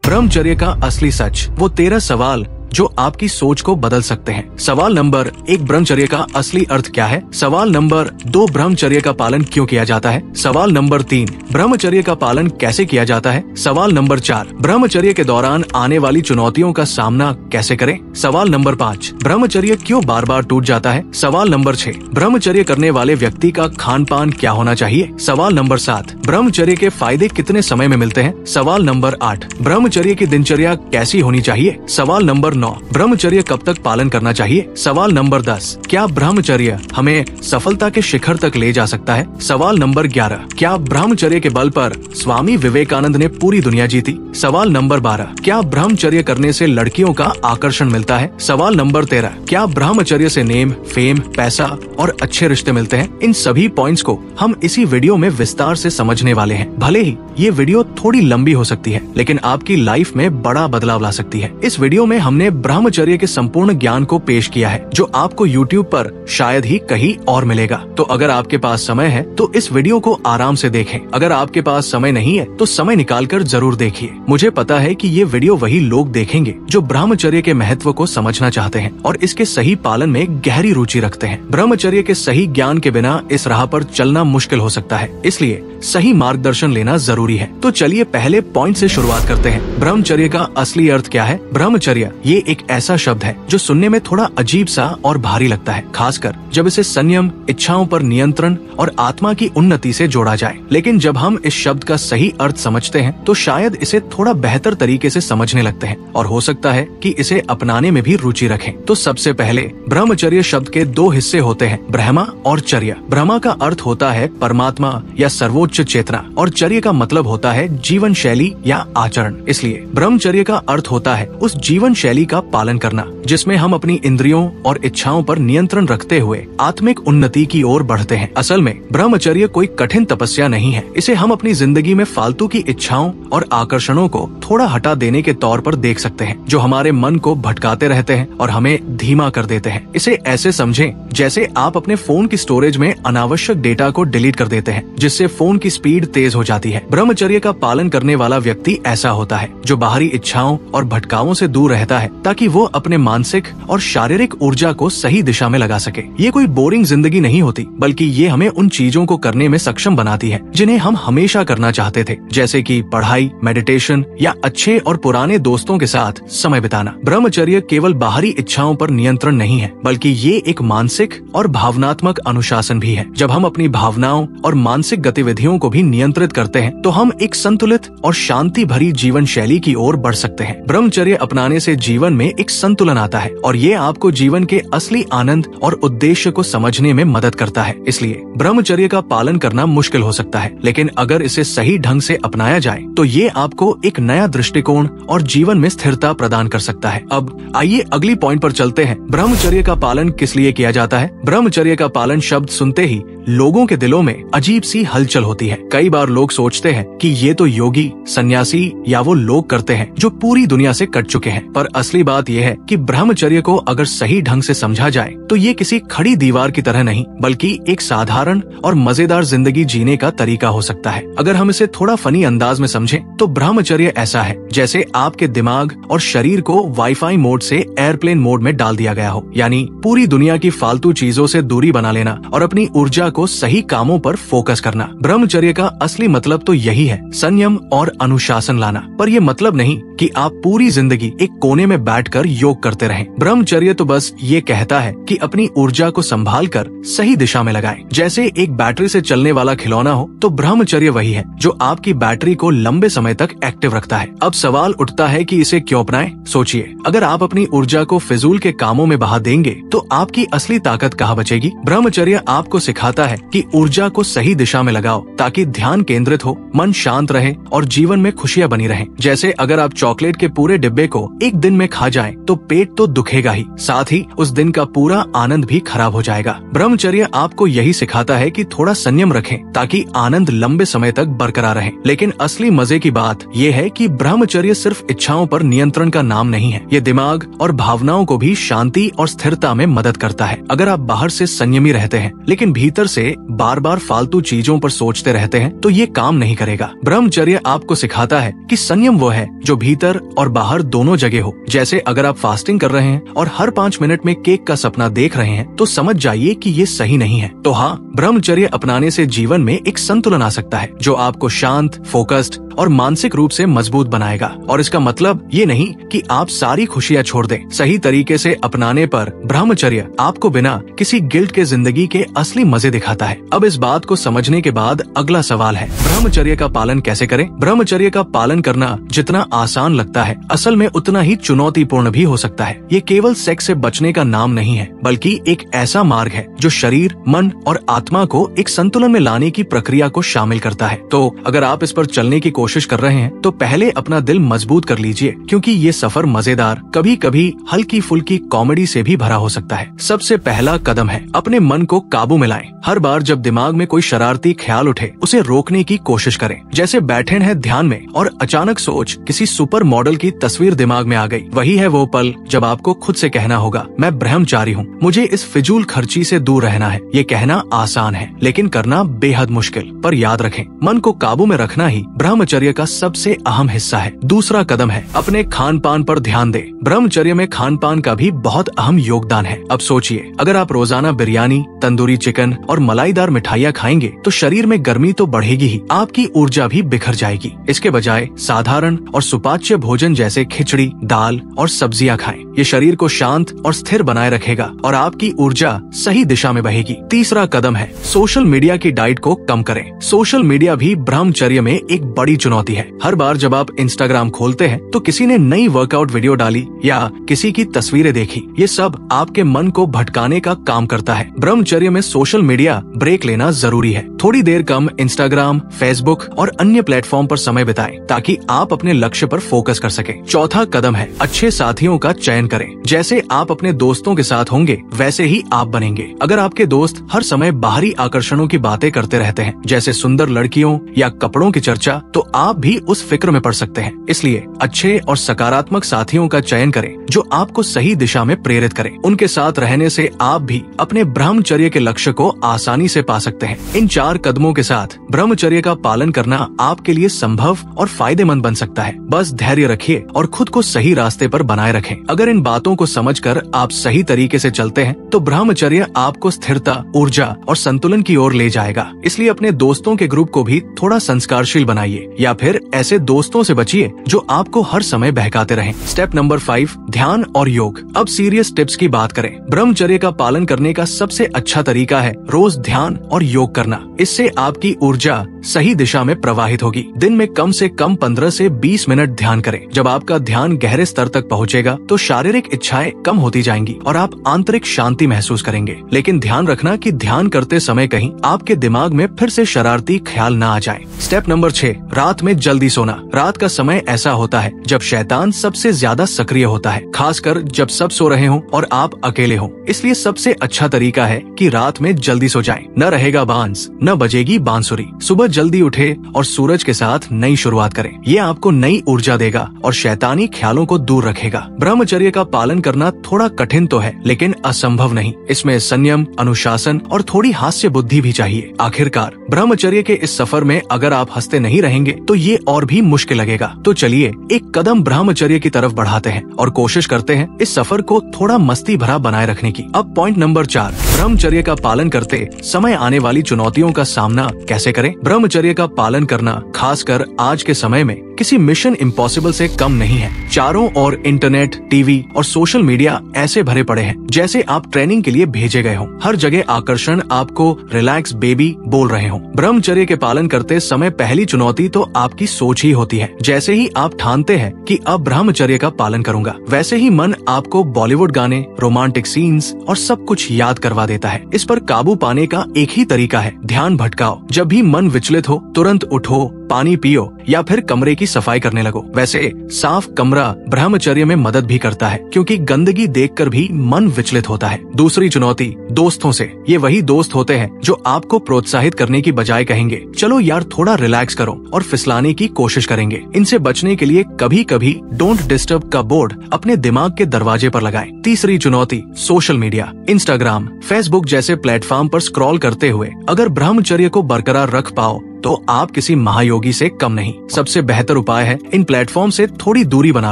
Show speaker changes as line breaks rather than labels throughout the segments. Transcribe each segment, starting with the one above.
ब्रह्मचर्य का असली सच, वो 13 सवाल जो आपकी सोच को बदल सकते हैं। सवाल नंबर 1, ब्रह्मचर्य का असली अर्थ क्या है? सवाल नंबर 2, ब्रह्मचर्य का पालन क्यों किया जाता है? सवाल नंबर 3, ब्रह्मचर्य का पालन कैसे किया जाता है? सवाल नंबर 4, ब्रह्मचर्य के दौरान आने वाली चुनौतियों का सामना कैसे करें? सवाल नंबर 5, ब्रह्मचर्य क्यों बार बार टूट जाता है? सवाल नंबर 6, ब्रह्मचर्य करने वाले व्यक्ति का खान पान क्या होना चाहिए? सवाल नंबर 7, ब्रह्मचर्य के फायदे कितने समय में मिलते हैं? सवाल नंबर 8, ब्रह्मचर्य की दिनचर्या कैसी होनी चाहिए? सवाल नंबर 9, ब्रह्मचर्य कब तक पालन करना चाहिए? सवाल नंबर 10, क्या ब्रह्मचर्य हमें सफलता के शिखर तक ले जा सकता है? सवाल नंबर 11, क्या ब्रह्मचर्य के बल पर स्वामी विवेकानंद ने पूरी दुनिया जीती? सवाल नंबर 12, क्या ब्रह्मचर्य करने से लड़कियों का आकर्षण मिलता है? सवाल नंबर 13, क्या ब्रह्मचर्य से नेम, फेम, पैसा और अच्छे रिश्ते मिलते हैं? इन सभी पॉइंट्स को हम इसी वीडियो में विस्तार से समझने वाले हैं। भले ही ये वीडियो थोड़ी लंबी हो सकती है, लेकिन आपकी लाइफ में बड़ा बदलाव ला सकती है। इस वीडियो में हमने ब्रह्मचर्य के संपूर्ण ज्ञान को पेश किया है, जो आपको YouTube पर शायद ही कहीं और मिलेगा। तो अगर आपके पास समय है तो इस वीडियो को आराम से देखें। अगर आपके पास समय नहीं है तो समय निकालकर जरूर देखिए। मुझे पता है कि ये वीडियो वही लोग देखेंगे जो ब्रह्मचर्य के महत्व को समझना चाहते हैं और इसके सही पालन में गहरी रुचि रखते हैं। ब्रह्मचर्य के सही ज्ञान के बिना इस राह पर चलना मुश्किल हो सकता है, इसलिए सही मार्गदर्शन लेना जरूरी है। तो चलिए पहले पॉइंट से शुरुआत करते हैं। ब्रह्मचर्य का असली अर्थ क्या है? ब्रह्मचर्य ये एक ऐसा शब्द है जो सुनने में थोड़ा अजीब सा और भारी लगता है, खासकर जब इसे संयम, इच्छाओं पर नियंत्रण और आत्मा की उन्नति से जोड़ा जाए। लेकिन जब हम इस शब्द का सही अर्थ समझते हैं तो शायद इसे थोड़ा बेहतर तरीके से समझने लगते हैं और हो सकता है कि इसे अपनाने में भी रुचि रखें। तो सबसे पहले ब्रह्मचर्य शब्द के 2 हिस्से होते हैं, ब्रह्मा और चर्या। ब्रह्मा का अर्थ होता है परमात्मा या सर्वोच्च चेतना और चर्या का मतलब होता है जीवन शैली या आचरण। इसलिए ब्रह्मचर्य का अर्थ होता है उस जीवन शैली का पालन करना जिसमें हम अपनी इंद्रियों और इच्छाओं पर नियंत्रण रखते हुए आत्मिक उन्नति की ओर बढ़ते हैं। असल में ब्रह्मचर्य कोई कठिन तपस्या नहीं है। इसे हम अपनी जिंदगी में फालतू की इच्छाओं और आकर्षणों को थोड़ा हटा देने के तौर पर देख सकते हैं, जो हमारे मन को भटकाते रहते हैं और हमें धीमा कर देते हैं। इसे ऐसे समझें जैसे आप अपने फोन की स्टोरेज में अनावश्यक डेटा को डिलीट कर देते हैं, जिससे फोन की स्पीड तेज हो जाती है। ब्रह्मचर्य का पालन करने वाला व्यक्ति ऐसा होता है जो बाहरी इच्छाओं और भटकावों से दूर रहता है, ताकि वो अपने मानसिक और शारीरिक ऊर्जा को सही दिशा में लगा सके। ये कोई बोरिंग जिंदगी नहीं होती, बल्कि ये हमें उन चीजों को करने में सक्षम बनाती है जिन्हें हम हमेशा करना चाहते थे, जैसे कि पढ़ाई, मेडिटेशन या अच्छे और पुराने दोस्तों के साथ समय बिताना। ब्रह्मचर्य केवल बाहरी इच्छाओं पर नियंत्रण नहीं है, बल्कि ये एक मानसिक और भावनात्मक अनुशासन भी है। जब हम अपनी भावनाओं और मानसिक गतिविधियों को भी नियंत्रित करते हैं तो हम एक संतुलित और शांति भरी जीवन शैली की ओर बढ़ सकते हैं। ब्रह्मचर्य अपनाने से जीवन में एक संतुलन आता है और ये आपको जीवन के असली आनंद और उद्देश्य को समझने में मदद करता है। इसलिए ब्रह्मचर्य का पालन करना मुश्किल हो सकता है, लेकिन अगर इसे सही ढंग से अपनाया जाए तो ये आपको एक नया दृष्टिकोण और जीवन में स्थिरता प्रदान कर सकता है। अब आइए अगली पॉइंट पर चलते हैं। ब्रह्मचर्य का पालन किस लिए किया जाता है? ब्रह्मचर्य का पालन शब्द सुनते ही लोगों के दिलों में अजीब सी हलचल होती है। कई बार लोग सोचते हैं कि ये तो योगी, सन्यासी या वो लोग करते हैं जो पूरी दुनिया से कट चुके हैं। पर असली बात यह है कि ब्रह्मचर्य को अगर सही ढंग से समझा जाए तो ये किसी खड़ी दीवार की तरह नहीं, बल्कि एक साधारण और मजेदार जिंदगी जीने का तरीका हो सकता है। अगर हम इसे थोड़ा फनी अंदाज में समझें तो ब्रह्मचर्य ऐसा है जैसे आपके दिमाग और शरीर को वाईफाई मोड से एयरप्लेन मोड में डाल दिया गया हो, यानी पूरी दुनिया की फालतू चीजों से दूरी बना लेना और अपनी ऊर्जा को सही कामों पर फोकस करना। ब्रह्मचर्य का असली मतलब तो यही है, संयम और अनुशासन लाना। पर यह मतलब नहीं कि आप पूरी जिंदगी एक कोने में बैठकर योग करते रहें। ब्रह्मचर्य तो बस ये कहता है कि अपनी ऊर्जा को संभाल कर सही दिशा में लगाएं। जैसे एक बैटरी से चलने वाला खिलौना हो, तो ब्रह्मचर्य वही है जो आपकी बैटरी को लंबे समय तक एक्टिव रखता है। अब सवाल उठता है कि इसे क्यों अपनाएं? सोचिए, अगर आप अपनी ऊर्जा को फिजूल के कामों में बहा देंगे तो आपकी असली ताकत कहाँ बचेगी? ब्रह्मचर्य आपको सिखाता है कि ऊर्जा को सही दिशा में लगाओ ताकि ध्यान केंद्रित हो, मन शांत रहे और जीवन में खुशियां बनी रहें। जैसे अगर आप चॉकलेट के पूरे डिब्बे को एक दिन में खा जाएं, तो पेट तो दुखेगा ही, साथ ही उस दिन का पूरा आनंद भी खराब हो जाएगा। ब्रह्मचर्य आपको यही सिखाता है कि थोड़ा संयम रखें ताकि आनंद लंबे समय तक बरकरार रहे। लेकिन असली मजे की बात यह है कि ब्रह्मचर्य सिर्फ इच्छाओं पर नियंत्रण का नाम नहीं है, ये दिमाग और भावनाओं को भी शांति और स्थिरता में मदद करता है। अगर आप बाहर से संयमी रहते हैं लेकिन भीतर से बार बार फालतू चीजों पर सोचते रहते हैं तो ये काम नहीं करेगा। ब्रह्मचर्य आपको सिखाता है कि संयम वो है जो भीतर और बाहर दोनों जगह हो। जैसे अगर आप फास्टिंग कर रहे हैं और हर 5 मिनट में केक का सपना देख रहे हैं तो समझ जाइए कि ये सही नहीं है। तो हाँ, ब्रह्मचर्य अपनाने से जीवन में एक संतुलन आ सकता है जो आपको शांत, फोकस्ड और मानसिक रूप से मजबूत बनाएगा। और इसका मतलब ये नहीं कि आप सारी खुशियाँ छोड़ दें। सही तरीके से अपनाने पर ब्रह्मचर्य आपको बिना किसी गिल्ट के जिंदगी के असली मजे दिखाता है। अब इस बात को समझने के बाद अगला सवाल है, ब्रह्मचर्य का पालन कैसे करें? ब्रह्मचर्य का पालन करना जितना आसान लगता है, असल में उतना ही चुनौतीपूर्ण भी हो सकता है। ये केवल सेक्स से बचने का नाम नहीं है, बल्कि एक ऐसा मार्ग है जो शरीर, मन और आत्मा को एक संतुलन में लाने की प्रक्रिया को शामिल करता है। तो अगर आप इस पर चलने की कोशिश कर रहे हैं तो पहले अपना दिल मजबूत कर लीजिए, क्योंकि ये सफर मजेदार, कभी कभी हल्की फुल्की कॉमेडी से भी भरा हो सकता है। सबसे पहला कदम है अपने मन को काबू में लाएं। हर बार जब दिमाग में कोई शरारती ख्याल उठे उसे रोकने की कोशिश करें। जैसे बैठे हैं ध्यान में और अचानक सोच किसी सुपर मॉडल की तस्वीर दिमाग में आ गई, वही है वो पल जब आपको खुद से कहना होगा, मैं ब्रह्मचारी हूँ, मुझे इस फिजूल खर्ची से दूर रहना है। ये कहना आसान है लेकिन करना बेहद मुश्किल। पर याद रखें, मन को काबू में रखना ही ब्रह्मचर्य का सबसे अहम हिस्सा है। दूसरा कदम है अपने खान पान पर ध्यान दें। ब्रह्मचर्य में खान पान का भी बहुत अहम योगदान है। अब सोचिए, अगर आप रोजाना बिरयानी, तंदूरी चिकन और मलाईदार मिठाइयाँ खाएंगे तो शरीर में गर्मी तो बढ़ेगी ही, आपकी ऊर्जा भी बिखर जाएगी। इसके बजाय साधारण और सुपाच्य भोजन जैसे खिचड़ी, दाल और सब्जियां खाएं। ये शरीर को शांत और स्थिर बनाए रखेगा और आपकी ऊर्जा सही दिशा में बहेगी। तीसरा कदम है सोशल मीडिया की डाइट को कम करें। सोशल मीडिया भी ब्रह्मचर्य में एक बड़ी चुनौती है। हर बार जब आप इंस्टाग्राम खोलते हैं तो किसी ने नई वर्कआउट वीडियो डाली या किसी की तस्वीरें देखी, ये सब आपके मन को भटकाने का काम करता है। ब्रह्मचर्य में सोशल मीडिया ब्रेक लेना जरूरी है। थोड़ी देर कम इंस्टाग्राम, फेसबुक और अन्य प्लेटफॉर्म पर समय बिताएं ताकि आप अपने लक्ष्य पर फोकस कर सकें। चौथा कदम है अच्छे साथियों का चयन करें। जैसे आप अपने दोस्तों के साथ होंगे वैसे ही आप बनेंगे। अगर आपके दोस्त हर समय बाहरी आकर्षणों की बातें करते रहते हैं, जैसे सुंदर लड़कियों या कपड़ों की चर्चा, तो आप भी उस फिक्र में पड़ सकते हैं। इसलिए अच्छे और सकारात्मक साथियों का चयन करें जो आपको सही दिशा में प्रेरित करें। उनके साथ रहने से आप भी अपने ब्रह्मचर्य के लक्ष्य को आसानी से पा सकते हैं। इन 4 कदमों के साथ ब्रह्मचर्य का पालन करना आपके लिए संभव और फायदेमंद बन सकता है। बस धैर्य रखिए और खुद को सही रास्ते पर बनाए रखें। अगर इन बातों को समझकर आप सही तरीके से चलते हैं तो ब्रह्मचर्य आपको स्थिरता, ऊर्जा और संतुलन की ओर ले जाएगा। इसलिए अपने दोस्तों के ग्रुप को भी थोड़ा संस्कारशील बनाइए या फिर ऐसे दोस्तों से बचिए जो आपको हर समय बहकाते रहें। स्टेप नंबर 5, ध्यान और योग। अब सीरियस टिप्स की बात करें। ब्रह्मचर्य का पालन करने का सबसे अच्छा तरीका है रोज ध्यान और योग करना। इससे आपकी ऊर्जा सही दिशा में प्रवाहित होगी। दिन में कम से कम 15 से 20 मिनट ध्यान करें। जब आपका ध्यान गहरे स्तर तक पहुंचेगा तो शारीरिक इच्छाएं कम होती जाएंगी और आप आंतरिक शांति महसूस करेंगे। लेकिन ध्यान रखना कि ध्यान करते समय कहीं आपके दिमाग में फिर से शरारती ख्याल ना आ जाए। स्टेप नंबर 6, रात में जल्दी सोना। रात का समय ऐसा होता है जब शैतान सबसे ज्यादा सक्रिय होता है, खासकर जब सब सो रहे हों और आप अकेले हों। इसलिए सबसे अच्छा तरीका है कि रात में जल्दी सो जाएं। न रहेगा बांस, न बजेगी बांसुरी। सुबह जल्दी उठे और सूरज के साथ नई शुरुआत करें। ये आपको नई ऊर्जा देगा और शैतानी ख्यालों को दूर रखेगा। ब्रह्मचर्य का पालन करना थोड़ा कठिन तो है लेकिन असंभव नहीं। इसमें संयम, अनुशासन और थोड़ी हास्य बुद्धि भी चाहिए। आखिरकार ब्रह्मचर्य के इस सफर में अगर आप हंसते नहीं रहेंगे तो ये और भी मुश्किल लगेगा। तो चलिए एक कदम ब्रह्मचर्य की तरफ बढ़ाते हैं और कोशिश करते हैं इस सफर को थोड़ा मस्ती भरा बनाए रखने की। अब पॉइंट नंबर 4, ब्रह्मचर्य का पालन करते समय आने वाली चुनौतियों का सामना कैसे करें। ब्रह्मचर्य का पालन करना खासकर आज के समय में किसी मिशन इम्पॉसिबल से कम नहीं है। चारों ओर इंटरनेट, टीवी और सोशल मीडिया ऐसे भरे पड़े हैं जैसे आप ट्रेनिंग के लिए भेजे गए हों। हर जगह आकर्षण आपको रिलैक्स बेबी बोल रहे हों। ब्रह्मचर्य के पालन करते समय पहली चुनौती तो आपकी सोच ही होती है। जैसे ही आप ठानते हैं कि अब ब्रह्मचर्य का पालन करूंगा, वैसे ही मन आपको बॉलीवुड गाने, रोमांटिक सीन्स और सब कुछ याद करवा देता है। इस पर काबू पाने का एक ही तरीका है, ध्यान भटकाओ। जब भी मन विचलित हो तुरंत उठो, पानी पियो या फिर कमरे की सफाई करने लगो। वैसे साफ कमरा ब्रह्मचर्य में मदद भी करता है, क्योंकि गंदगी देखकर भी मन विचलित होता है। दूसरी चुनौती दोस्तों से। ये वही दोस्त होते हैं जो आपको प्रोत्साहित करने की बजाय कहेंगे चलो यार थोड़ा रिलैक्स करो और फिसलाने की कोशिश करेंगे। इनसे बचने के लिए कभी कभी डोंट डिस्टर्ब का बोर्ड अपने दिमाग के दरवाजे पर लगाएं। तीसरी चुनौती सोशल मीडिया। इंस्टाग्राम, फेसबुक जैसे प्लेटफॉर्म पर स्क्रॉल करते हुए अगर ब्रह्मचर्य को बरकरार रख पाओ तो आप किसी महायोगी से कम नहीं। सबसे बेहतर उपाय है इन प्लेटफॉर्म से थोड़ी दूरी बना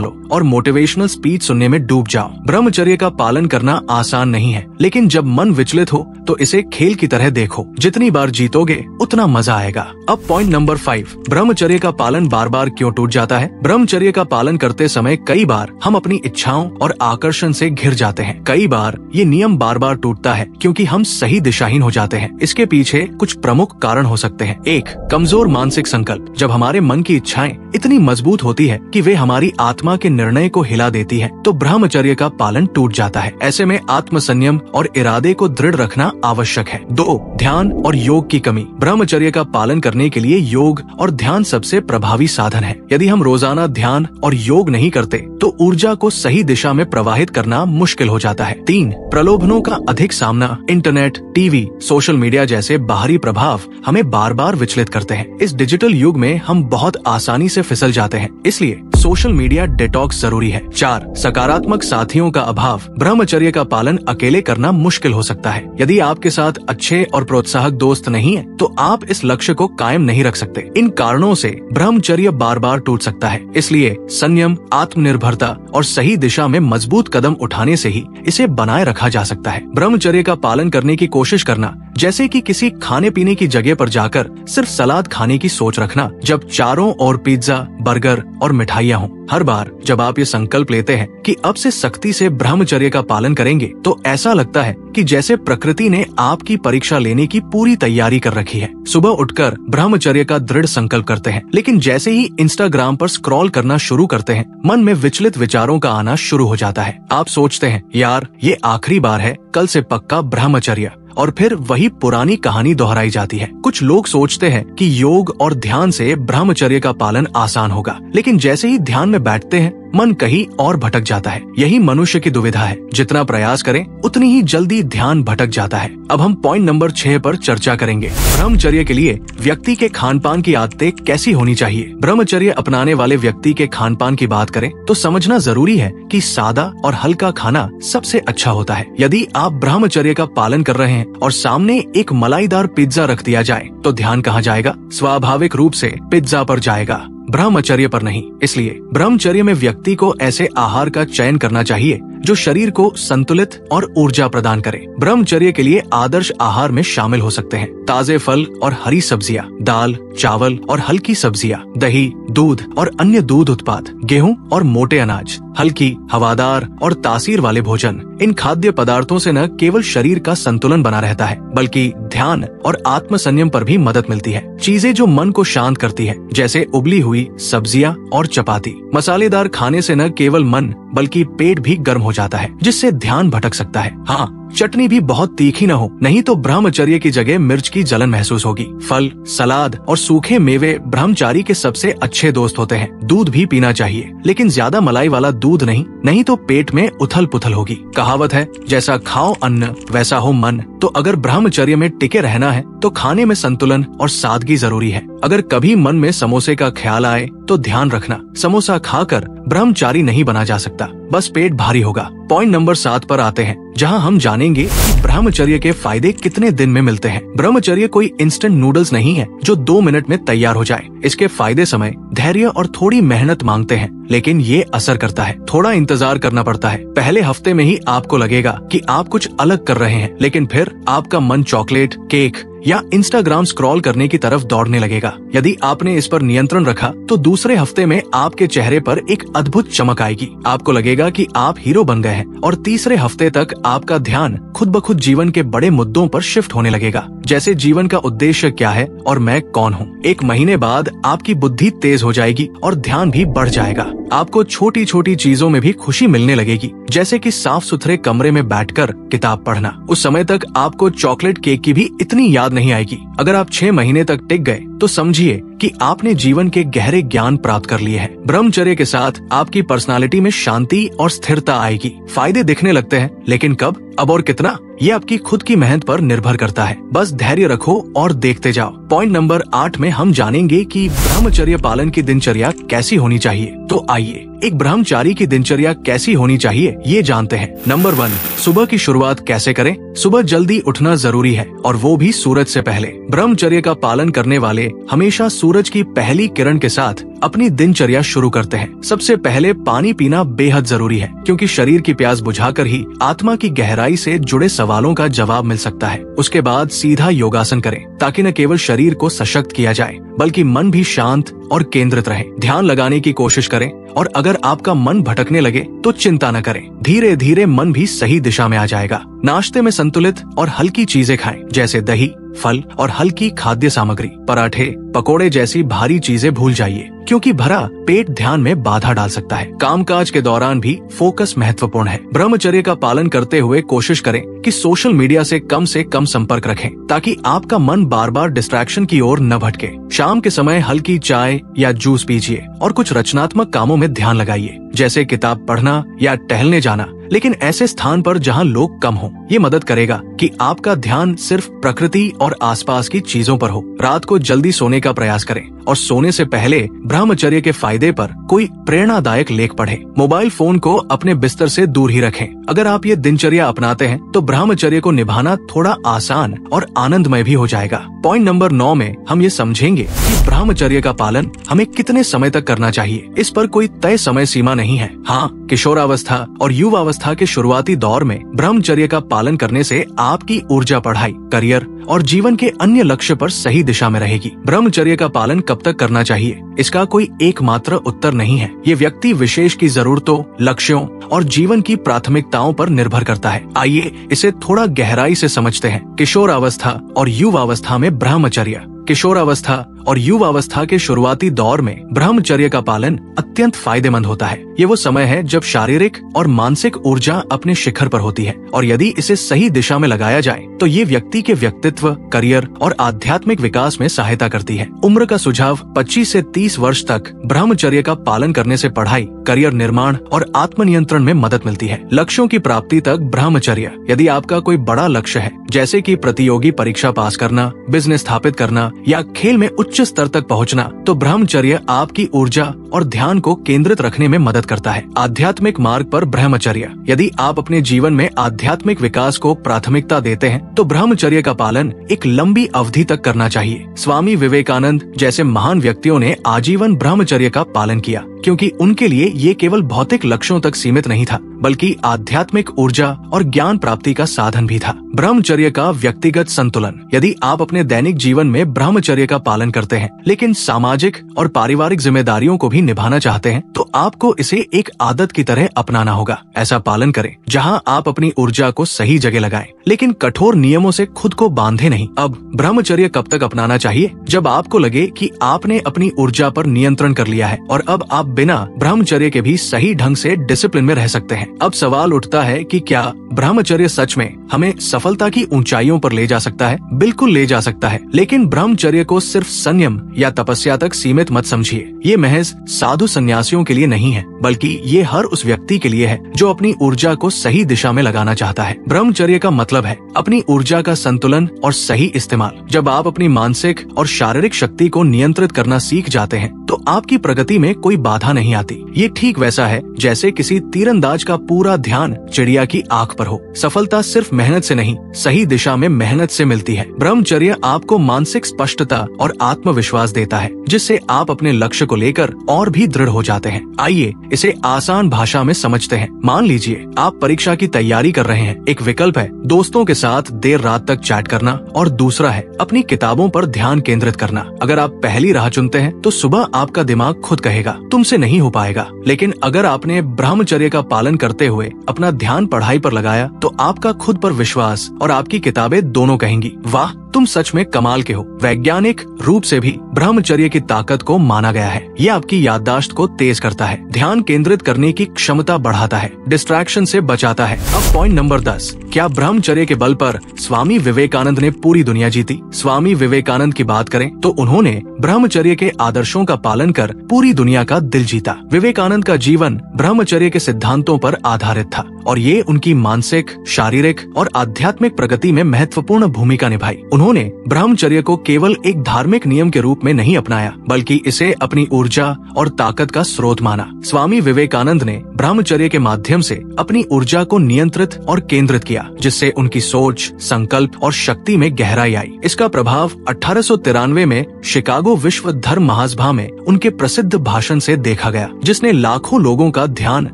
लो और मोटिवेशनल स्पीच सुनने में डूब जाओ। ब्रह्मचर्य का पालन करना आसान नहीं है, लेकिन जब मन विचलित हो तो इसे खेल की तरह देखो। जितनी बार जीतोगे उतना मजा आएगा। अब पॉइंट नंबर 5, ब्रह्मचर्य का पालन बार बार क्यों टूट जाता है। ब्रह्मचर्य का पालन करते समय कई बार हम अपनी इच्छाओं और आकर्षण से घिर जाते हैं। कई बार ये नियम बार बार टूटता है क्योंकि हम सही दिशाहीन हो जाते हैं। इसके पीछे कुछ प्रमुख कारण हो सकते हैं। 1, कमजोर मानसिक संकल्प। जब हमारे मन की इच्छाएं इतनी मजबूत होती है कि वे हमारी आत्मा के निर्णय को हिला देती है, तो ब्रह्मचर्य का पालन टूट जाता है। ऐसे में आत्मसंयम और इरादे को दृढ़ रखना आवश्यक है। 2, ध्यान और योग की कमी। ब्रह्मचर्य का पालन करने के लिए योग और ध्यान सबसे प्रभावी साधन है। यदि हम रोजाना ध्यान और योग नहीं करते तो ऊर्जा को सही दिशा में प्रवाहित करना मुश्किल हो जाता है। 3, प्रलोभनों का अधिक सामना। इंटरनेट, टीवी, सोशल मीडिया जैसे बाहरी प्रभाव हमें बार बार विचलित करते हैं। इस डिजिटल युग में हम बहुत आसानी से फिसल जाते हैं, इसलिए सोशल मीडिया डिटॉक्स जरूरी है। 4, सकारात्मक साथियों का अभाव। ब्रह्मचर्य का पालन अकेले करना मुश्किल हो सकता है। यदि आपके साथ अच्छे और प्रोत्साहक दोस्त नहीं है तो आप इस लक्ष्य को कायम नहीं रख सकते। इन कारणों से ब्रह्मचर्य बार बार टूट सकता है। इसलिए संयम, आत्मनिर्भरता और सही दिशा में मजबूत कदम उठाने से ही इसे बनाए रखा जा सकता है। ब्रह्मचर्य का पालन करने की कोशिश करना जैसे कि किसी खाने पीने की जगह पर जाकर सिर्फ सलाद खाने की सोच रखना जब चारों ओर पिज्जा, बर्गर और मिठाइयाँ हों। हर बार जब आप ये संकल्प लेते हैं कि अब से सख्ती से ब्रह्मचर्य का पालन करेंगे तो ऐसा लगता है कि जैसे प्रकृति ने आपकी परीक्षा लेने की पूरी तैयारी कर रखी है। सुबह उठकर ब्रह्मचर्य का दृढ़ संकल्प करते हैं, लेकिन जैसे ही इंस्टाग्राम पर स्क्रॉल करना शुरू करते हैं मन में विचलित विचारों का आना शुरू हो जाता है। आप सोचते हैं यार ये आखिरी बार है, कल से पक्का ब्रह्मचर्य, और फिर वही पुरानी कहानी दोहराई जाती है। कुछ लोग सोचते हैं कि योग और ध्यान से ब्रह्मचर्य का पालन आसान होगा, लेकिन जैसे ही ध्यान में बैठते हैं मन कहीं और भटक जाता है। यही मनुष्य की दुविधा है, जितना प्रयास करें उतनी ही जल्दी ध्यान भटक जाता है। अब हम पॉइंट नंबर 6 पर चर्चा करेंगे। ब्रह्मचर्य के लिए व्यक्ति के खान पान की आदतें कैसी होनी चाहिए। ब्रह्मचर्य अपनाने वाले व्यक्ति के खान पान की बात करें तो समझना जरूरी है कि सादा और हल्का खाना सबसे अच्छा होता है। यदि आप ब्रह्मचर्य का पालन कर रहे हैं और सामने एक मलाईदार पिज्जा रख दिया जाए तो ध्यान कहाँ जाएगा? स्वाभाविक रूप से पिज्जा पर जाएगा, ब्रह्मचर्य पर नहीं। इसलिए ब्रह्मचर्य में व्यक्ति को ऐसे आहार का चयन करना चाहिए जो शरीर को संतुलित और ऊर्जा प्रदान करे। ब्रह्मचर्य के लिए आदर्श आहार में शामिल हो सकते हैं ताजे फल और हरी सब्जियां, दाल, चावल और हल्की सब्जियां, दही, दूध और अन्य दूध उत्पाद, गेहूं और मोटे अनाज, हल्की, हवादार और तासीर वाले भोजन। इन खाद्य पदार्थों से न केवल शरीर का संतुलन बना रहता है बल्कि ध्यान और आत्म संयम पर भी मदद मिलती है। चीजें जो मन को शांत करती है जैसे उबली हुई सब्जियां और चपाती। मसालेदार खाने से न केवल मन बल्कि पेट भी गर्म हो जाता है, जिससे ध्यान भटक सकता है। हाँ, चटनी भी बहुत तीखी न हो, नहीं तो ब्रह्मचर्य की जगह मिर्च की जलन महसूस होगी। फल, सलाद और सूखे मेवे ब्रह्मचारी के सबसे अच्छे दोस्त होते हैं। दूध भी पीना चाहिए, लेकिन ज्यादा मलाई वाला दूध नहीं तो पेट में उथल पुथल होगी। कहावत है, जैसा खाओ अन्न वैसा हो मन। तो अगर ब्रह्मचर्य में टिके रहना है तो खाने में संतुलन और सादगी जरूरी है। अगर कभी मन में समोसे का ख्याल आए तो ध्यान रखना, समोसा खाकर ब्रह्मचारी नहीं बना जा सकता, बस पेट भारी होगा। पॉइंट नंबर 7 पर आते हैं, जहां हम जानेंगे कि ब्रह्मचर्य के फायदे कितने दिन में मिलते हैं। ब्रह्मचर्य कोई इंस्टेंट नूडल्स नहीं है जो 2 मिनट में तैयार हो जाए। इसके फायदे समय, धैर्य और थोड़ी मेहनत मांगते हैं, लेकिन ये असर करता है। थोड़ा इंतजार करना पड़ता है। पहले हफ्ते में ही आपको लगेगा कि आप कुछ अलग कर रहे हैं, लेकिन फिर आपका मन चॉकलेट, केक या इंस्टाग्राम स्क्रॉल करने की तरफ दौड़ने लगेगा। यदि आपने इस पर नियंत्रण रखा तो दूसरे हफ्ते में आपके चेहरे पर एक अद्भुत चमक आएगी। आपको लगेगा कि आप हीरो बन गए हैं और तीसरे हफ्ते तक आपका ध्यान खुद ब खुद जीवन के बड़े मुद्दों पर शिफ्ट होने लगेगा, जैसे जीवन का उद्देश्य क्या है और मैं कौन हूँ। 1 महीने बाद आपकी बुद्धि तेज हो जाएगी और ध्यान भी बढ़ जाएगा। आपको छोटी छोटी चीजों में भी खुशी मिलने लगेगी, जैसे कि साफ सुथरे कमरे में बैठकर किताब पढ़ना। उस समय तक आपको चॉकलेट केक की भी इतनी याद नहीं आएगी। अगर आप 6 महीने तक टिक गए तो समझिए कि आपने जीवन के गहरे ज्ञान प्राप्त कर लिए हैं। ब्रह्मचर्य के साथ आपकी पर्सनालिटी में शांति और स्थिरता आएगी। फायदे दिखने लगते हैं, लेकिन कब, अब और कितना, ये आपकी खुद की मेहनत पर निर्भर करता है। बस धैर्य रखो और देखते जाओ। पॉइंट नंबर 8 में हम जानेंगे कि ब्रह्मचर्य पालन की दिनचर्या कैसी होनी चाहिए। तो आइए एक ब्रह्मचारी की दिनचर्या कैसी होनी चाहिए ये जानते हैं। नंबर 1, सुबह की शुरुआत कैसे करें। सुबह जल्दी उठना जरूरी है, और वो भी सूरज से पहले। ब्रह्मचर्य का पालन करने वाले हमेशा सूरज की पहली किरण के साथ अपनी दिनचर्या शुरू करते हैं। सबसे पहले पानी पीना बेहद जरूरी है, क्योंकि शरीर की प्यास बुझाकर ही आत्मा की गहराई से जुड़े सवालों का जवाब मिल सकता है। उसके बाद सीधा योगासन करें, ताकि न केवल शरीर को सशक्त किया जाए, बल्कि मन भी शांत और केंद्रित रहे। ध्यान लगाने की कोशिश करें, और अगर आपका मन भटकने लगे तो चिंता न करें, धीरे धीरे मन भी सही दिशा में आ जाएगा। नाश्ते में संतुलित और हल्की चीजें खाएं, जैसे दही, फल और हल्की खाद्य सामग्री। पराठे, पकोड़े जैसी भारी चीजें भूल जाइए, क्योंकि भरा पेट ध्यान में बाधा डाल सकता है। कामकाज के दौरान भी फोकस महत्वपूर्ण है। ब्रह्मचर्य का पालन करते हुए कोशिश करें कि सोशल मीडिया से कम संपर्क रखें, ताकि आपका मन बार बार डिस्ट्रैक्शन की ओर न भटके। शाम के समय हल्की चाय या जूस पीजिए और कुछ रचनात्मक कामों में ध्यान लगाइए, जैसे किताब पढ़ना या टहलने जाना, लेकिन ऐसे स्थान पर जहां लोग कम हों। ये मदद करेगा कि आपका ध्यान सिर्फ प्रकृति और आसपास की चीजों पर हो। रात को जल्दी सोने का प्रयास करें, और सोने से पहले ब्रह्मचर्य के फायदे पर कोई प्रेरणादायक लेख पढ़ें। मोबाइल फोन को अपने बिस्तर से दूर ही रखें। अगर आप ये दिनचर्या अपनाते हैं तो ब्रह्मचर्य को निभाना थोड़ा आसान और आनंदमय भी हो जाएगा। पॉइंट नंबर 9 में हम ये समझेंगे कि ब्रह्मचर्य का पालन हमें कितने समय तक करना चाहिए। इस पर कोई तय समय सीमा नहीं है। हाँ, किशोरावस्था और युवावस्था के शुरुआती दौर में ब्रह्मचर्य का पालन करने से आपकी ऊर्जा, पढ़ाई, करियर और जीवन के अन्य लक्ष्य पर सही दिशा में रहेगी। ब्रह्मचर्य का पालन कब तक करना चाहिए, इसका कोई एकमात्र उत्तर नहीं है। ये व्यक्ति विशेष की जरूरतों, लक्ष्यों और जीवन की प्राथमिकताओं पर निर्भर करता है। आइए इसे थोड़ा गहराई से समझते हैं। किशोरावस्था और युवावस्था में ब्रह्मचर्य। किशोरावस्था और युवावस्था के शुरुआती दौर में ब्रह्मचर्य का पालन अत्यंत फायदेमंद होता है। ये वो समय है जब शारीरिक और मानसिक ऊर्जा अपने शिखर पर होती है, और यदि इसे सही दिशा में लगाया जाए तो ये व्यक्ति के व्यक्तित्व, करियर और आध्यात्मिक विकास में सहायता करती है। उम्र का सुझाव: 25 से 30 वर्ष तक ब्रह्मचर्य का पालन करने से पढ़ाई, करियर निर्माण और आत्मनियंत्रण में मदद मिलती है। लक्ष्यों की प्राप्ति तक ब्रह्मचर्य। यदि आपका कोई बड़ा लक्ष्य है, जैसे कि प्रतियोगी परीक्षा पास करना, बिजनेस स्थापित करना या खेल में उच्च स्तर तक पहुंचना, तो ब्रह्मचर्य आपकी ऊर्जा और ध्यान को केंद्रित रखने में मदद करता है। आध्यात्मिक मार्ग पर ब्रह्मचर्य। यदि आप अपने जीवन में आध्यात्मिक विकास को प्राथमिकता देते हैं, तो ब्रह्मचर्य का पालन एक लंबी अवधि तक करना चाहिए। स्वामी विवेकानंद जैसे महान व्यक्तियों ने आजीवन ब्रह्मचर्य का पालन किया, क्योंकि उनके लिए ये केवल भौतिक लक्ष्यों तक सीमित नहीं था, बल्कि आध्यात्मिक ऊर्जा और ज्ञान प्राप्ति का साधन भी था। ब्रह्मचर्य का व्यक्तिगत संतुलन। यदि आप अपने दैनिक जीवन में ब्रह्मचर्य का पालन करते हैं, लेकिन सामाजिक और पारिवारिक जिम्मेदारियों को भी निभाना चाहते हैं, तो आपको इसे एक आदत की तरह अपनाना होगा। ऐसा पालन करें जहां आप अपनी ऊर्जा को सही जगह लगाएं, लेकिन कठोर नियमों से खुद को बांधे नहीं। अब ब्रह्मचर्य कब तक अपनाना चाहिए? जब आपको लगे कि आपने अपनी ऊर्जा पर नियंत्रण कर लिया है और अब आप बिना ब्रह्मचर्य के भी सही ढंग से डिसिप्लिन में रह सकते हैं। अब सवाल उठता है कि क्या ब्रह्मचर्य सच में हमें सफलता की ऊंचाइयों पर ले जा सकता है? बिल्कुल ले जा सकता है, लेकिन ब्रह्मचर्य को सिर्फ संयम या तपस्या तक सीमित मत समझिए। ये महज साधु संन्यासियों के लिए नहीं है, बल्कि ये हर उस व्यक्ति के लिए है जो अपनी ऊर्जा को सही दिशा में लगाना चाहता है। ब्रह्मचर्य का मतलब है अपनी ऊर्जा का संतुलन और सही इस्तेमाल। जब आप अपनी मानसिक और शारीरिक शक्ति को नियंत्रित करना सीख जाते हैं, तो आपकी प्रगति में कोई बाधा नहीं आती। ये ठीक वैसा है जैसे किसी तीरंदाज का पूरा ध्यान चिड़िया की आंख पर हो। सफलता सिर्फ मेहनत से नहीं, सही दिशा में मेहनत से मिलती है। ब्रह्मचर्य आपको मानसिक स्पष्टता और आत्मविश्वास देता है, जिससे आप अपने लक्ष्य को लेकर और भी दृढ़ हो जाते हैं। आइए इसे आसान भाषा में समझते हैं। मान लीजिए आप परीक्षा की तैयारी कर रहे हैं। एक विकल्प है दोस्तों के साथ देर रात तक चैट करना, और दूसरा है अपनी किताबों पर ध्यान केंद्रित करना। अगर आप पहली राह चुनते हैं, तो सुबह आपका दिमाग खुद कहेगा तुमसे नहीं हो पाएगा, लेकिन अगर आपने ब्रह्मचर्य का पालन करते हुए अपना ध्यान पढ़ाई पर लगाया, तो आपका खुद पर विश्वास और आपकी किताबें दोनों कहेंगी वाह तुम सच में कमाल के हो। वैज्ञानिक रूप से भी ब्रह्मचर्य की ताकत को माना गया है। ये आपकी याददाश्त को तेज करता है, ध्यान केंद्रित करने की क्षमता बढ़ाता है, डिस्ट्रैक्शन से बचाता है। अब पॉइंट नंबर 10, क्या ब्रह्मचर्य के बल पर स्वामी विवेकानंद ने पूरी दुनिया जीती? स्वामी विवेकानंद की बात करें तो उन्होंने ब्रह्मचर्य के आदर्शों का पालन कर पूरी दुनिया का दिल जीता। विवेकानंद का जीवन ब्रह्मचर्य के सिद्धांतों पर आधारित था और ये उनकी मानसिक, शारीरिक और आध्यात्मिक प्रगति में महत्वपूर्ण भूमिका निभाई। उन्होंने ब्रह्मचर्य को केवल एक धार्मिक नियम के रूप में नहीं अपनाया, बल्कि इसे अपनी ऊर्जा और ताकत का स्रोत माना। स्वामी विवेकानंद ने ब्रह्मचर्य के माध्यम से अपनी ऊर्जा को नियंत्रित और केंद्रित किया, जिससे उनकी सोच, संकल्प और शक्ति में गहराई आई। इसका प्रभाव 1893 में शिकागो विश्व धर्म महासभा में उनके प्रसिद्ध भाषण से देखा गया, जिसने लाखों लोगों का ध्यान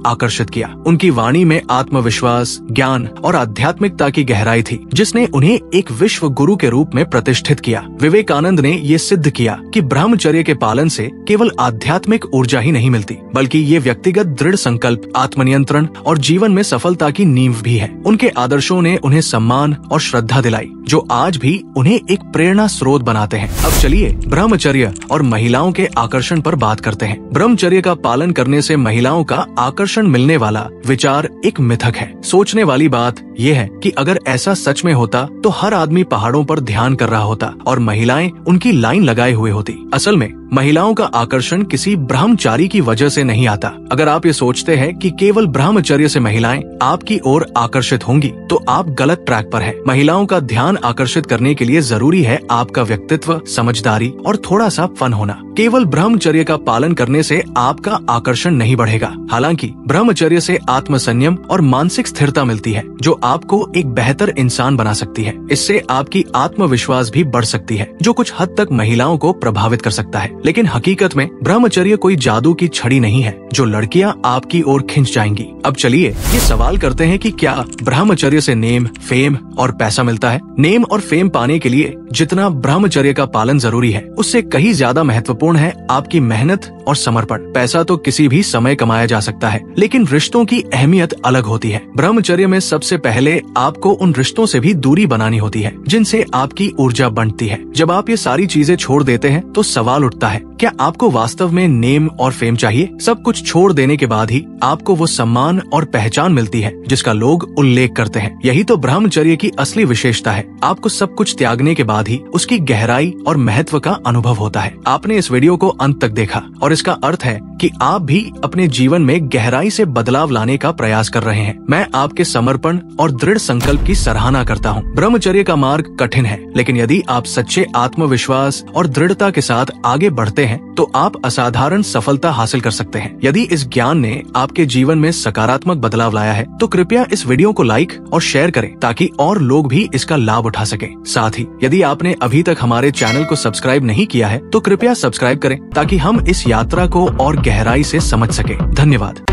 आकर्षित किया। उनकी वाणी में आत्मविश्वास, ज्ञान और आध्यात्मिकता की गहराई थी, जिसने उन्हें एक विश्व गुरु के रूप में प्रतिष्ठित किया। विवेकानंद ने ये सिद्ध किया कि ब्रह्मचर्य के पालन से केवल आध्यात्मिक ऊर्जा ही नहीं मिलती, बल्कि ये व्यक्तिगत दृढ़ संकल्प, आत्मनियंत्रण और जीवन में सफलता की नींव भी है। उनके आदर्शों ने उन्हें सम्मान और श्रद्धा दिलाई, जो आज भी उन्हें एक प्रेरणा स्रोत बनाते हैं। अब चलिए ब्रह्मचर्य और महिलाओं के आकर्षण पर बात करते हैं। ब्रह्मचर्य का पालन करने से महिलाओं का आकर्षण मिलने वाला विचार एक मिथक है। सोचने वाली बात यह है कि अगर ऐसा सच में होता तो हर आदमी पहाड़ों पर ध्यान कर रहा होता और महिलाएं उनकी लाइन लगाए हुए होती। असल में महिलाओं का आकर्षण किसी ब्रह्मचारी की वजह से नहीं आता। अगर आप ये सोचते हैं कि केवल ब्रह्मचर्य से महिलाएं आपकी ओर आकर्षित होंगी, तो आप गलत ट्रैक पर हैं। महिलाओं का ध्यान आकर्षित करने के लिए जरूरी है आपका व्यक्तित्व, समझदारी और थोड़ा सा फन होना। केवल ब्रह्मचर्य का पालन करने से आपका आकर्षण नहीं बढ़ेगा। हालांकि ब्रह्मचर्य से आत्मसंयम और मानसिक स्थिरता मिलती है, जो आपको एक बेहतर इंसान बना सकती है। इससे आपकी आत्मविश्वास भी बढ़ सकती है, जो कुछ हद तक महिलाओं को प्रभावित कर सकता है। लेकिन हकीकत में ब्रह्मचर्य कोई जादू की छड़ी नहीं है जो लड़कियां आपकी ओर खिंच जाएंगी। अब चलिए ये सवाल करते हैं कि क्या ब्रह्मचर्य से नेम, फेम और पैसा मिलता है? नेम और फेम पाने के लिए जितना ब्रह्मचर्य का पालन जरूरी है, उससे कहीं ज्यादा महत्वपूर्ण है आपकी मेहनत और समर्पण। पैसा तो किसी भी समय कमाया जा सकता है, लेकिन रिश्तों की अहमियत अलग होती है। ब्रह्मचर्य में सबसे पहले आपको उन रिश्तों से भी दूरी बनानी होती है जिनसे आपकी ऊर्जा बढ़ती है। जब आप ये सारी चीजें छोड़ देते हैं तो सवाल उठता है, क्या आपको वास्तव में नेम और फेम चाहिए? सब कुछ छोड़ देने के बाद ही आपको वो सम्मान और पहचान मिलती है जिसका लोग उल्लेख करते हैं। यही तो ब्रह्मचर्य की असली विशेषता है। आपको सब कुछ त्यागने के बाद ही उसकी गहराई और महत्व का अनुभव होता है। आपने इस वीडियो को अंत तक देखा और इसका अर्थ है कि आप भी अपने जीवन में गहराई से बदलाव लाने का प्रयास कर रहे हैं। मैं आपके समर्पण और दृढ़ संकल्प की सराहना करता हूँ। ब्रह्मचर्य का मार्ग कठिन है, लेकिन यदि आप सच्चे आत्मविश्वास और दृढ़ता के साथ आगे बढ़ते हैं तो आप असाधारण सफलता हासिल कर सकते हैं। यदि इस ज्ञान ने आपके जीवन में सकारात्मक बदलाव लाया है तो कृपया इस वीडियो को लाइक और शेयर करें ताकि और लोग भी इसका लाभ उठा सकें। साथ ही यदि आपने अभी तक हमारे चैनल को सब्सक्राइब नहीं किया है तो कृपया सब्सक्राइब करें ताकि हम इस यात्रा को और गहराई से समझ सकें। धन्यवाद।